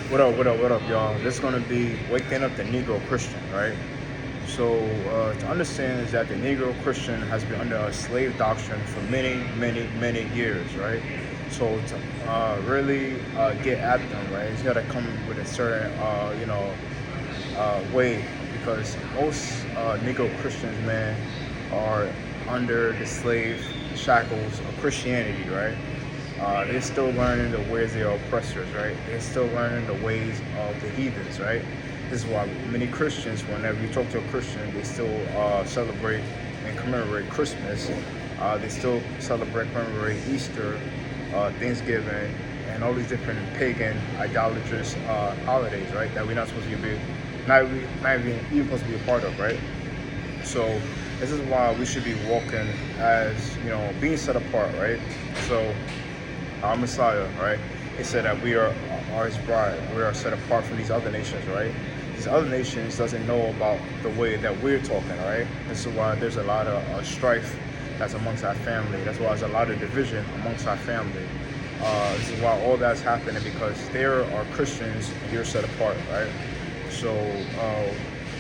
What up, y'all? This is gonna be waking up the Negro Christian, right? So to understand is that the Negro Christian has been under a slave doctrine for many years, right? So to really get at them, right, you gotta come with a certain, way because most Negro Christians, man, are under the slave shackles of Christianity, right? They're still learning the ways of their oppressors, right? They're still learning the ways of the heathens, right? This is why many Christians, whenever you talk to a Christian, they still celebrate and commemorate Christmas. They still celebrate, commemorate Easter, Thanksgiving, and all these different pagan, idolatrous holidays, right? That we're not supposed to be, not even supposed to be a part of, right? So this is why we should be walking as being set apart, right? So our Messiah, right? It said that we are His bride. We are set apart from these other nations, right? These other nations doesn't know about the way that we're talking, right? This is why there's a lot of strife that's amongst our family. That's why there's a lot of division amongst our family. This is why all that's happening because there are Christians, you're set apart, right? So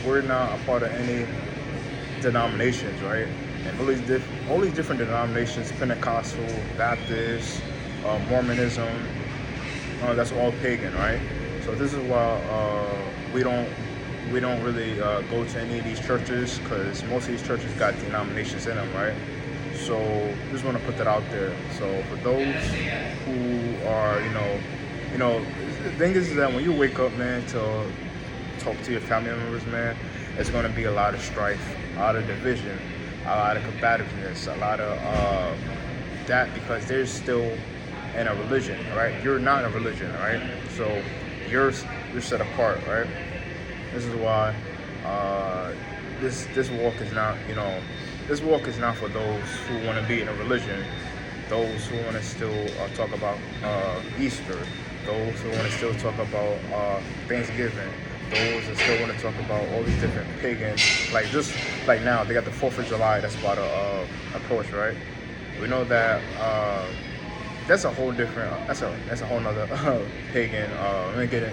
we're not a part of any denominations, right? And all these different denominations, Pentecostal, Baptist, Mormonism, that's all pagan, right? So this is why we don't really go to any of these churches because most of these churches got denominations in them, right? So just want to put that out there. So for those who are, the thing is that when you wake up, man, to talk to your family members, man, it's going to be a lot of strife, a lot of division, a lot of combativeness, a lot of that because there's still in a religion, right? You're not in a religion, right? So you're set apart, right? This is why this walk is not, this walk is not for those who want to be in a religion, those who want to still talk about Easter, those who want to still talk about Thanksgiving, those that still want to talk about all these different pagan, like just like now they got the 4th of July that's about to approach, right? We know that that's a whole different, that's a whole nother pagan. Let me get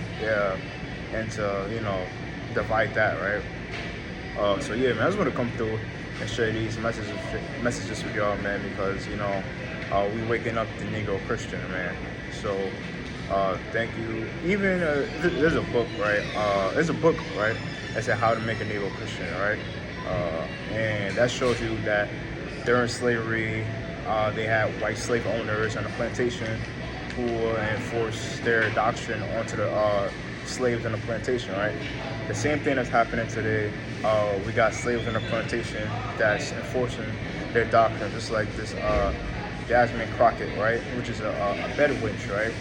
into divide that, right? So yeah, man, I just want to come through and share these messages with y'all, man, because we waking up the Negro Christian, man. So thank you. Even there's a book, right? There's a book, right? That said how to make a Negro Christian, right? And that shows you that during slavery, they had white slave owners on the plantation who enforced their doctrine onto the slaves on the plantation, right? The same thing that's happening today. We got slaves on the plantation that's enforcing their doctrine, just like this Jasmine Crockett, right? Which is a Bedouin, right?